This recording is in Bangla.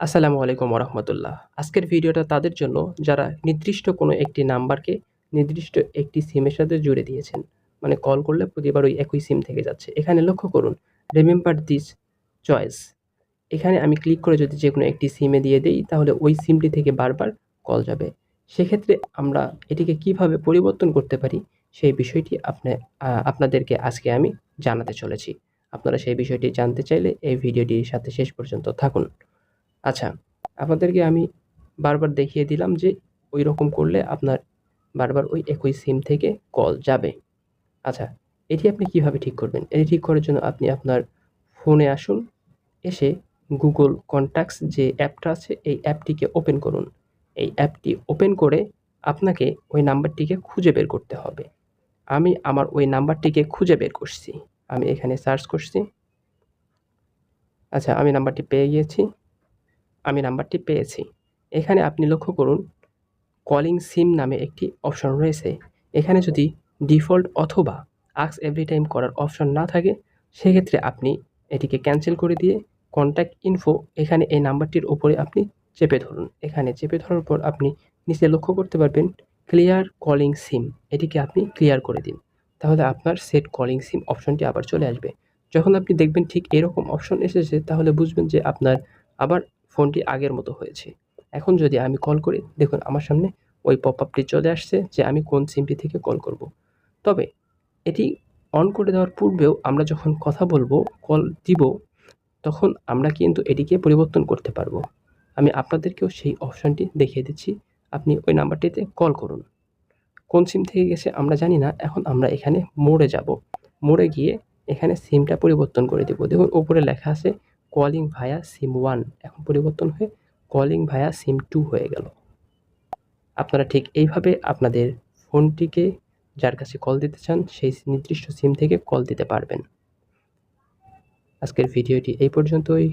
আসসালামু আলাইকুম ওরহমতুল্লাহ। আজকের ভিডিওটা তাদের জন্য যারা নির্দিষ্ট কোনো একটি নাম্বারকে নির্দিষ্ট একটি সিমের সাথে জুড়ে দিয়েছেন। মানে কল করলে প্রতিবার ওই একই সিম থেকে যাচ্ছে। এখানে লক্ষ্য করুন, রিমেম্বার দিস চয়েস। এখানে আমি ক্লিক করে যদি যেকোনো একটি সিমে দিয়ে দেই তাহলে ওই সিমটি থেকে বারবার কল যাবে। সেক্ষেত্রে আমরা এটিকে কিভাবে পরিবর্তন করতে পারি সেই বিষয়টি আপনাদেরকে আজকে আমি জানাতে চলেছি। আপনারা সেই বিষয়টি জানতে চাইলে এই ভিডিওটির সাথে শেষ পর্যন্ত থাকুন। আচ্ছা, আপনাদেরকে আমি বারবার দেখিয়ে দিলাম যে ঐরকম করলে আপনার বারবার ওই একই সিম থেকে কল যাবে। আচ্ছা, এটি আপনি কিভাবে ঠিক করবেন? এটি ঠিক করার জন্য আপনি আপনার ফোনে আসুন, এসে Google Contacts যে অ্যাপটা আছে এই অ্যাপটিকে ওপেন করুন। এই অ্যাপটি ওপেন করে আপনাকে ওই নাম্বারটিকে খুঁজে বের করতে হবে। আমি আমার ওই নাম্বারটিকে খুঁজে বের করছি। আমি এখানে সার্চ করছি। আচ্ছা, আমি নাম্বারটি পেয়েছি। এখানে আপনি লক্ষ্য করুন, কলিং সিম নামে একটি অপশন রয়েছে। এখানে যদি ডিফল্ট অথবা আস্ক এভরি টাইম করার অপশন না থাকে, সেক্ষেত্রে আপনি এটিকে ক্যান্সেল করে দিয়ে কন্ট্যাক্ট ইনফো এখানে এই নাম্বারটির উপরে আপনি চেপে ধরুন। এখানে চেপে ধরার পর আপনি নিচে লক্ষ্য করতে পারবেন ক্লিয়ার কলিং সিম। এটিকে আপনি ক্লিয়ার করে দিন। তাহলে আপনার সেট কলিং সিম অপশনটি আবার চলে আসবে। যখন আপনি দেখবেন ঠিক এরকম অপশন এসেছে তাহলে বুঝবেন যে আপনার আবার ফোনটি আগের মতো হয়েছে। এখন যদি আমি কল করি, দেখুন আমার সামনে ওই পপআপটি চলে আসছে যে আমি কোন সিমটি থেকে কল করব। তবে এটি অন করে দেওয়ার পূর্বেও আমরা যখন কথা বলবো, কল দিব, তখন আমরা কিন্তু এটিকে পরিবর্তন করতে পারবো। আমি আপনাদেরকেও সেই অপশনটি দেখিয়ে দিচ্ছি। আপনি ওই নাম্বারটিতে কল করুন। কোন সিম থেকে গেছে আমরা জানি না। এখন আমরা এখানে মোড়ে যাব। মোড়ে গিয়ে এখানে সিমটা পরিবর্তন করে দেব। দেখুন উপরে লেখা আছে কলিং ভায়া সিম 1, এখন পরিবর্তন হয়ে কলিং ভায়া সিম 2 হয়ে গেল। আপনারা ঠিক এইভাবে আপনাদের ফোনটিকে যার কাছে কল দিতে চান সেই নির্দিষ্ট সিম থেকে কল দিতে পারবেন। আজকের ভিডিওটি এই পর্যন্তই।